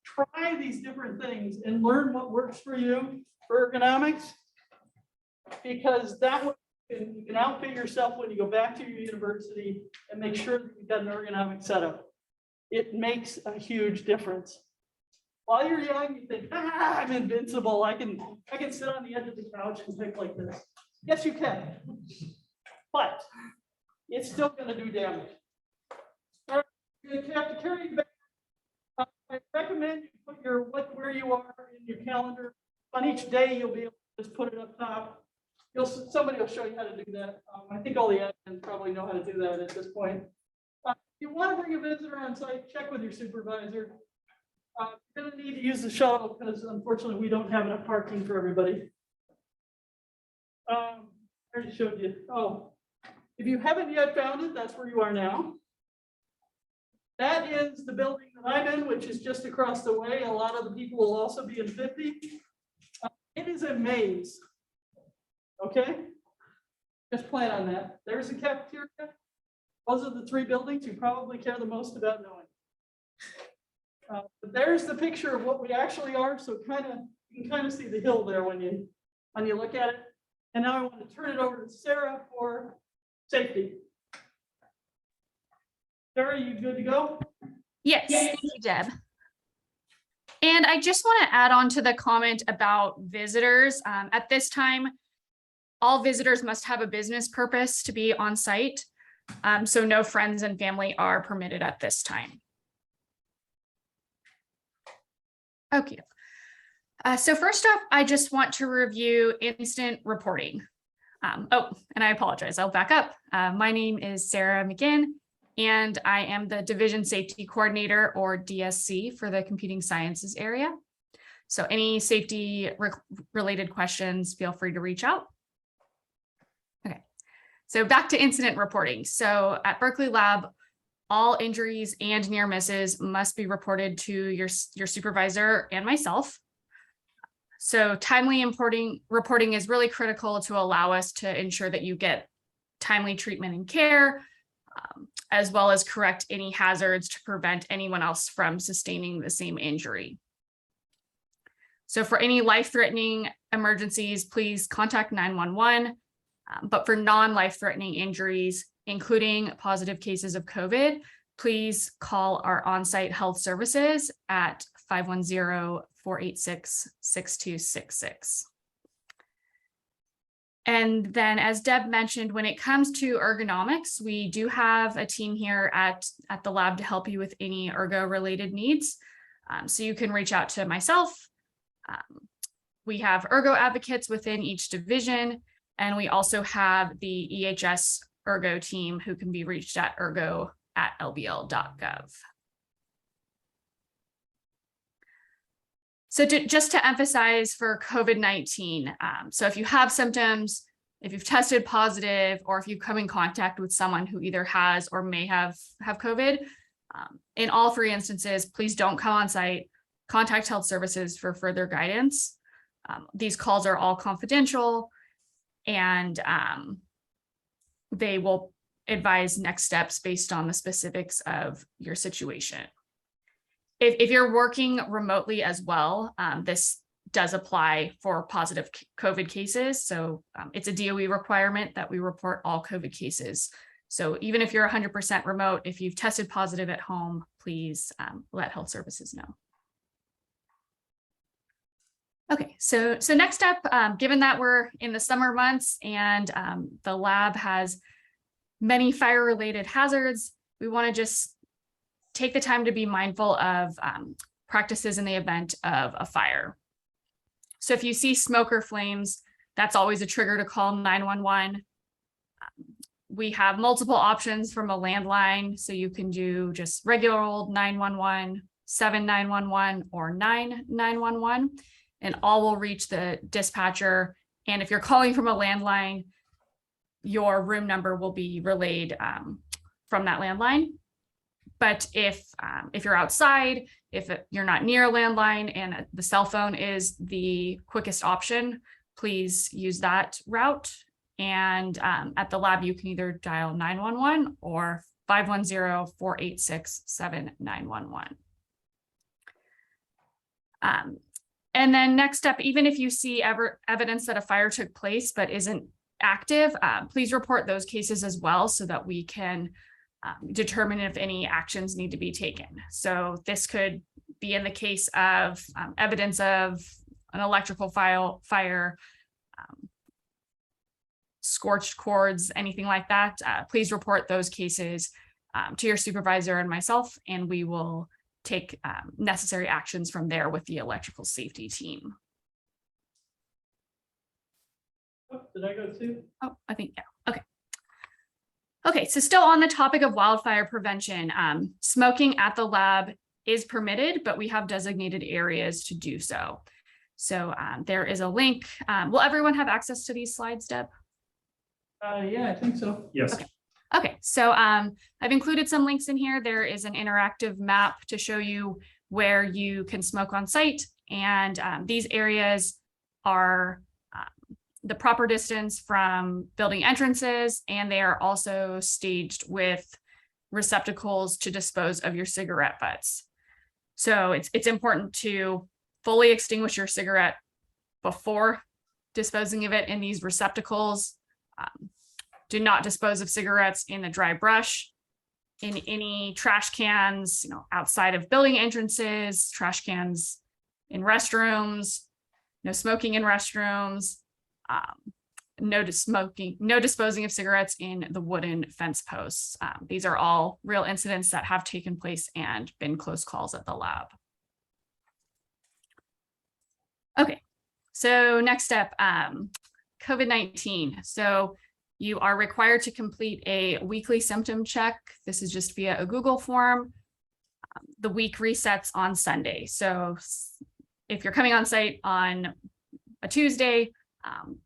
Speaker 2: Try these different things and learn what works for you for ergonomics, because that way you can outfit yourself when you go back to your university and make sure that you've got an ergonomic setup. It makes a huge difference. While you're young, you think, I'm invincible. I can sit on the edge of the couch and think like this. Yes, you can. But it's still gonna do damage. You have to carry it back. I recommend you put where you are in your calendar. On each day, you'll be able to just put it up top. Somebody will show you how to do that. I think all the admins probably know how to do that at this point. If you want to bring a visitor on site, check with your supervisor. You're going to need to use the shuttle because unfortunately we don't have enough parking for everybody. I already showed you. Oh, if you haven't yet found it, that's where you are now. That is the building that I'm in, which is just across the way. A lot of the people will also be in 50. It is a maze. Okay, just plan on that. There's a cafeteria. Those are the three buildings you probably care the most about knowing. But there's the picture of what we actually are. So you can kind of see the hill there when you look at it. And now I want to turn it over to Sarah for safety. Sarah, you good to go?
Speaker 11: Yes, thank you, Deb. And I just want to add on to the comment about visitors. At this time, all visitors must have a business purpose to be on site. So no friends and family are permitted at this time. Okay. So first up, I just want to review incident reporting. And I apologize, I'll back up. My name is Sarah McGinn, and I am the Division Safety Coordinator, or DSC, for the Computing Sciences area. So any safety related questions, feel free to reach out. Okay, so back to incident reporting. So at Berkeley Lab, all injuries and near misses must be reported to your supervisor and myself. So timely reporting is really critical to allow us to ensure that you get timely treatment and care, as well as correct any hazards to prevent anyone else from sustaining the same injury. So for any life-threatening emergencies, please contact 911. But for non-life-threatening injuries, including positive cases of COVID, please call our on-site health services at 510-486-6266. And then, as Deb mentioned, when it comes to ergonomics, we do have a team here at the lab to help you with any ergo-related needs. So you can reach out to myself. We have ergo advocates within each division, and we also have the EHS ergo team who can be reached at ergo@lbl.gov. So just to emphasize for COVID-19, so if you have symptoms, if you've tested positive, or if you come in contact with someone who either has or may have COVID, in all three instances, please don't come on site. Contact health services for further guidance. These calls are all confidential, and they will advise next steps based on the specifics of your situation. If you're working remotely as well, this does apply for positive COVID cases. So it's a DOE requirement that we report all COVID cases. So even if you're 100% remote, if you've tested positive at home, please let health services know. Okay, so next up, given that we're in the summer months and the lab has many fire-related hazards, we want to just take the time to be mindful of practices in the event of a fire. So if you see smoke or flames, that's always a trigger to call 911. We have multiple options from a landline, so you can do just regular old 911, 7911, or 9911, and all will reach the dispatcher. And if you're calling from a landline, your room number will be relayed from that landline. But if you're outside, if you're not near a landline and the cell phone is the quickest option, please use that route. And at the lab, you can either dial 911 or 510-486-7911. And then next up, even if you see evidence that a fire took place but isn't active, please report those cases as well so that we can determine if any actions need to be taken. So this could be in the case of evidence of an electrical fire, scorched cords, anything like that, please report those cases to your supervisor and myself, and we will take necessary actions from there with the electrical safety team.
Speaker 2: Oh, did I go too?
Speaker 11: Oh, I think, yeah, okay. Okay, so still on the topic of wildfire prevention, smoking at the lab is permitted, but we have designated areas to do so. So there is a link. Will everyone have access to these slides, Deb?
Speaker 2: Yeah, I think so.
Speaker 3: Yes.
Speaker 11: Okay. Okay, so I've included some links in here. There is an interactive map to show you where you can smoke on site. And these areas are the proper distance from building entrances, and they are also staged with receptacles to dispose of your cigarette butts. So it's important to fully extinguish your cigarette before disposing of it in these receptacles. Do not dispose of cigarettes in the dry brush, in any trash cans, outside of building entrances, trash cans in restrooms, no smoking in restrooms, no disposing of cigarettes in the wooden fence posts. These are all real incidents that have taken place and been close calls at the lab. Okay, so next step, COVID-19. So you are required to complete a weekly symptom check. This is just via a Google form. The week resets on Sunday. So if you're coming on site on a Tuesday,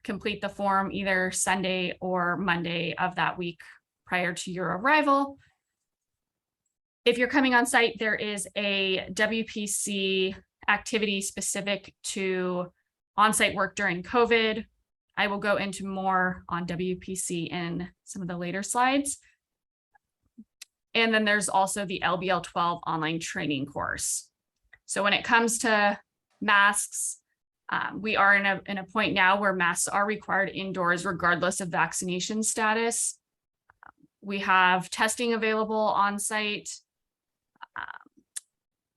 Speaker 11: complete the form either Sunday or Monday of that week prior to your arrival. If you're coming on site, there is a WPC activity specific to on-site work during COVID. I will go into more on WPC in some of the later slides. And then there's also the LBL 12 online training course. So when it comes to masks, we are in a point now where masks are required indoors regardless of vaccination status. We have testing available on site.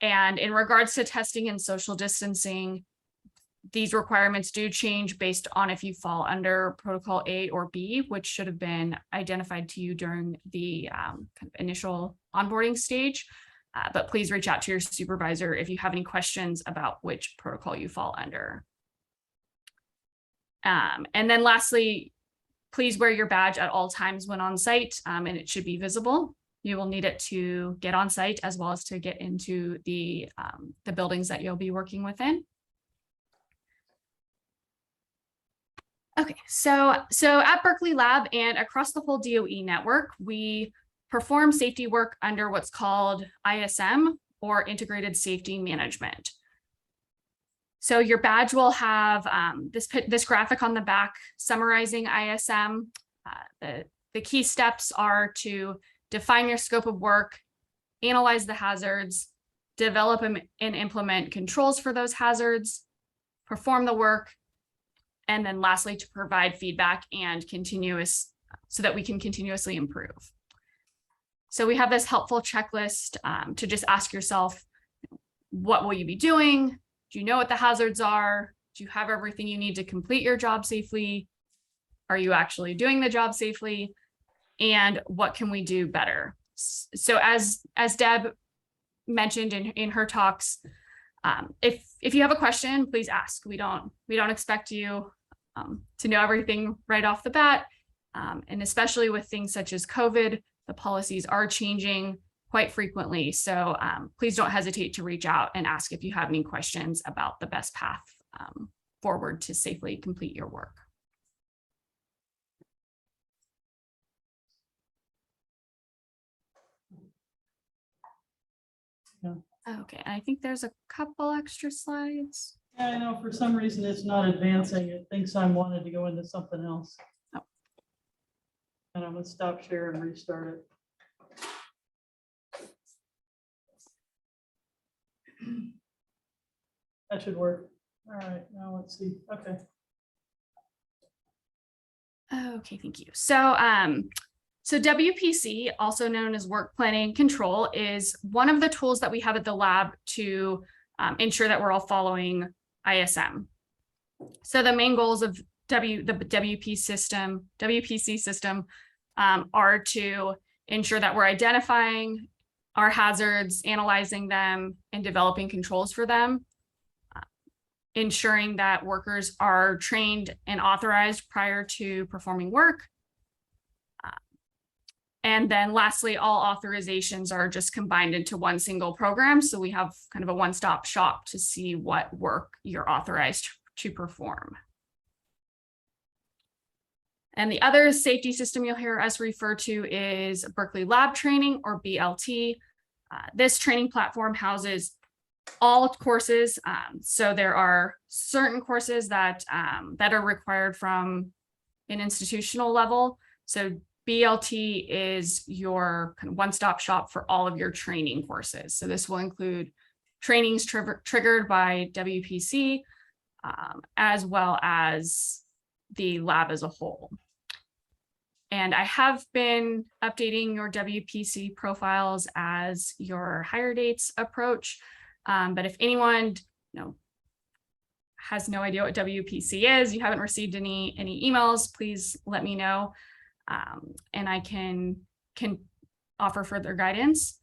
Speaker 11: And in regards to testing and social distancing, these requirements do change based on if you fall under protocol A or B, which should have been identified to you during the kind of initial onboarding stage. But please reach out to your supervisor if you have any questions about which protocol you fall under. And then lastly, please wear your badge at all times when on site, and it should be visible. You will need it to get on site as well as to get into the buildings that you'll be working within. Okay, so at Berkeley Lab and across the whole DOE network, we perform safety work under what's called ISM, or Integrated Safety Management. So your badge will have this graphic on the back summarizing ISM. The key steps are to define your scope of work, analyze the hazards, develop and implement controls for those hazards, perform the work, and then lastly, to provide feedback and so that we can continuously improve. So we have this helpful checklist to just ask yourself, what will you be doing? Do you know what the hazards are? Do you have everything you need to complete your job safely? Are you actually doing the job safely? And what can we do better? So as Deb mentioned in her talks, if you have a question, please ask. We don't expect you to know everything right off the bat. And especially with things such as COVID, the policies are changing quite frequently. So please don't hesitate to reach out and ask if you have any questions about the best path forward to safely complete your work.
Speaker 2: Yeah.
Speaker 11: Okay, I think there's a couple extra slides.
Speaker 2: Yeah, I know, for some reason it's not advancing. It thinks I wanted to go into something else.
Speaker 11: Oh.
Speaker 2: And I'm gonna stop share and restart it. That should work. All right, now let's see. Okay.
Speaker 11: Okay, thank you. So So WPC, also known as work planning control, is one of the tools that we have at the lab to ensure that we're all following ISM. So the main goals of the WPC system are to ensure that we're identifying our hazards, analyzing them, and developing controls for them, ensuring that workers are trained and authorized prior to performing work. And then lastly, all authorizations are just combined into one single program. So we have kind of a one-stop shop to see what work you're authorized to perform. And the other safety system you'll hear us refer to is Berkeley Lab Training, or BLT. This training platform houses all courses. So there are certain courses that are required from an institutional level. So BLT is your kind of one-stop shop for all of your training courses. So this will include trainings triggered by WPC, as well as the lab as a whole. And I have been updating your WPC profiles as your hire dates approach. But if anyone has no idea what WPC is, you haven't received any emails, please let me know. And I can offer further guidance.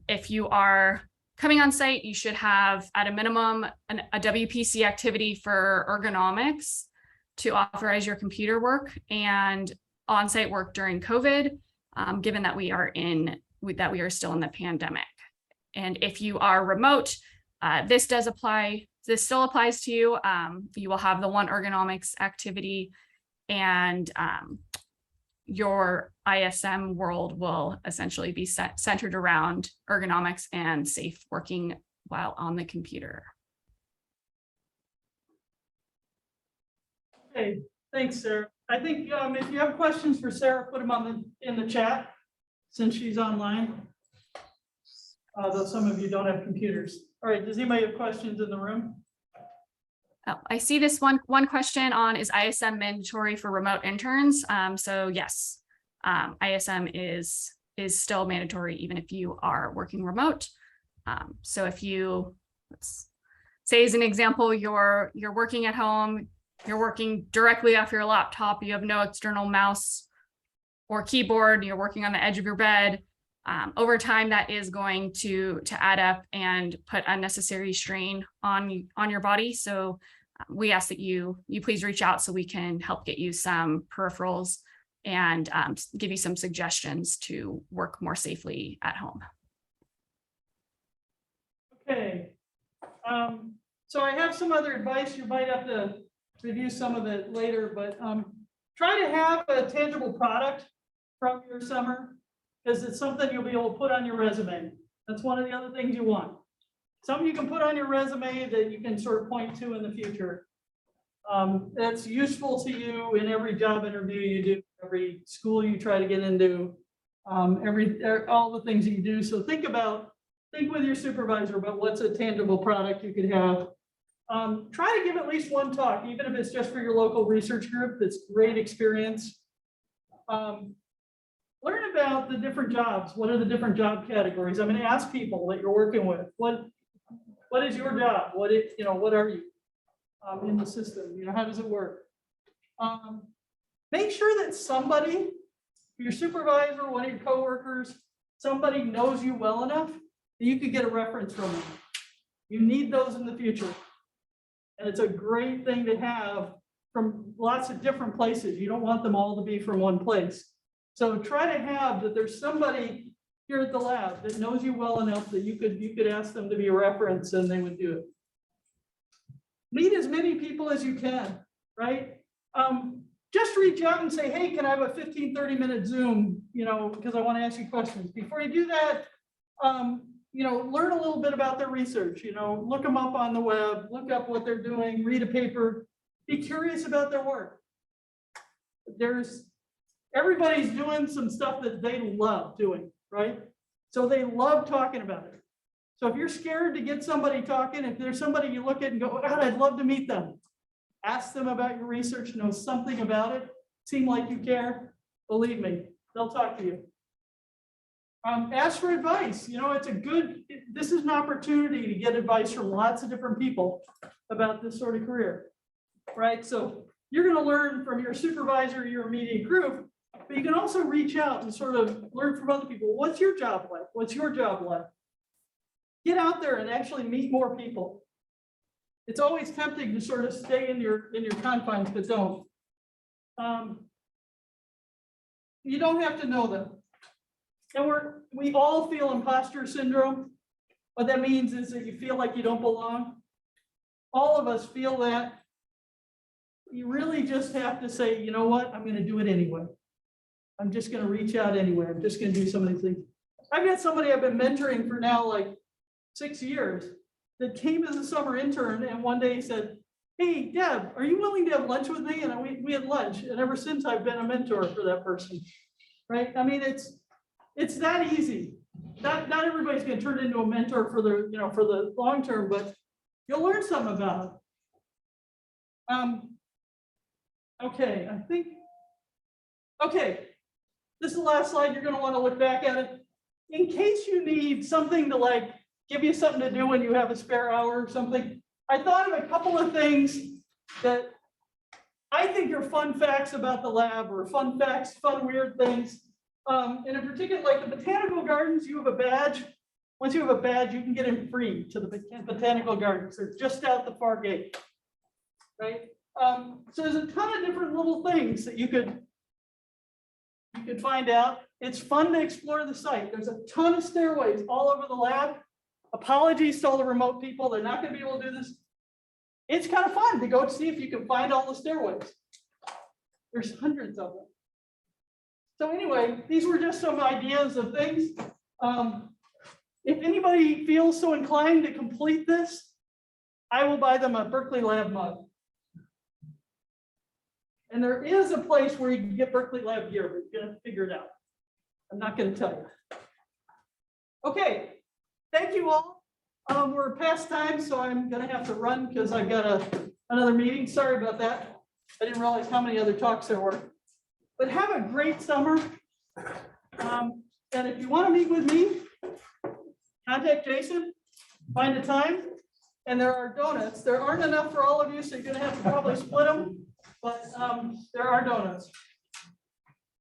Speaker 11: If you are coming on site, you should have at a minimum a WPC activity for ergonomics to authorize your computer work and on-site work during COVID, given that we are still in the pandemic. And if you are remote, this still applies to you. You will have the one ergonomics activity, and your ISM world will essentially be centered around ergonomics and safe working while on the computer.
Speaker 2: Okay, thanks, Sarah. I think if you have questions for Sarah, put them in the chat since she's online. Though some of you don't have computers. All right, does anybody have questions in the room?
Speaker 11: Oh, I see this one question on, is ISM mandatory for remote interns? So yes, ISM is still mandatory even if you are working remote. So if you, let's say as an example, you're working at home, you're working directly off your laptop, you have no external mouse or keyboard, you're working on the edge of your bed, over time that is going to add up and put unnecessary strain on your body. So we ask that you please reach out so we can help get you some peripherals and give you some suggestions to work more safely at home.
Speaker 2: Okay. So I have some other advice. You might have to review some of it later, but try to have a tangible product from your summer, because it's something you'll be able to put on your resume. That's one of the other things you want. Something you can put on your resume that you can sort of point to in the future. That's useful to you in every job interview you do, every school you try to get into, all the things that you do. So think with your supervisor about what's a tangible product you could have. Try to give at least one talk, even if it's just for your local research group. That's great experience. Learn about the different jobs. What are the different job categories? I'm going to ask people that you're working with, what is your job? What are you in the system? How does it work? Make sure that somebody, your supervisor, one of your coworkers, somebody knows you well enough that you could get a reference from them. You need those in the future. And it's a great thing to have from lots of different places. You don't want them all to be from one place. So try to have that there's somebody here at the lab that knows you well enough that you could ask them to be a reference and they would do it. Meet as many people as you can, right? Just reach out and say, hey, can I have a 15-30-minute Zoom, because I want to ask you questions. Before you do that, learn a little bit about their research, look them up on the web, look up what they're doing, read a paper, be curious about their work. Everybody's doing some stuff that they love doing, right? So they love talking about it. So if you're scared to get somebody talking, if there's somebody you look at and go, God, I'd love to meet them. Ask them about your research, know something about it, seem like you care. Believe me, They'll talk to you. Ask for advice. You know, this is an opportunity to get advice from lots of different people about this sort of career, right? So you're going to learn from your supervisor, your immediate group, but you can also reach out and sort of learn from other people. What's your job like? What's your job like? Get out there and actually meet more people. It's always tempting to sort of stay in your confines, but don't. You don't have to know them. And we all feel imposter syndrome. What that means is that you feel like you don't belong. All of us feel that. You really just have to say, you know what, I'm going to do it anyway. I'm just going to reach out anyway. I'm just going to do some of these things. I've got somebody I've been mentoring for now like 6 years that came as a summer intern, and one day he said, hey, Deb, are you willing to have lunch with me? And we had lunch, and ever since I've been a mentor for that person, right? I mean, it's that easy. Not everybody's going to turn into a mentor for the long term, but you'll learn something about it. Okay, this is the last slide. You're going to want to look back at it. In case you need something to like give you something to do when you have a spare hour or something, I thought of a couple of things that I think are fun facts about the lab, or fun facts, fun weird things. And in particular, like the botanical gardens, you have a badge. Once you have a badge, you can get in free to the botanical gardens. They're just out the far gate, right? So there's a ton of different little things that you could find out. It's fun to explore the site. There's a ton of stairways all over the lab. Apologies to all the remote people. They're not going to be able to do this. It's kind of fun to go see if you can find all the stairways. There's hundreds of them. So anyway, these were just some ideas of things. If anybody feels so inclined to complete this, I will buy them a Berkeley Lab mug. And there is a place where you can get Berkeley Lab gear, but you're going to figure it out. I'm not going to tell you. Okay, thank you all. We're past time, so I'm going to have to run because I've got another meeting. Sorry about that. I didn't realize how many other talks there were. But have a great summer. And if you want to meet with me, contact Jason, find a time. And there are donuts. There aren't enough for all of you, so you're going to have to probably split them. But there are donuts.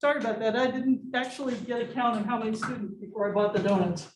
Speaker 2: Sorry about that. I didn't actually get a count of how many students before I bought the donuts.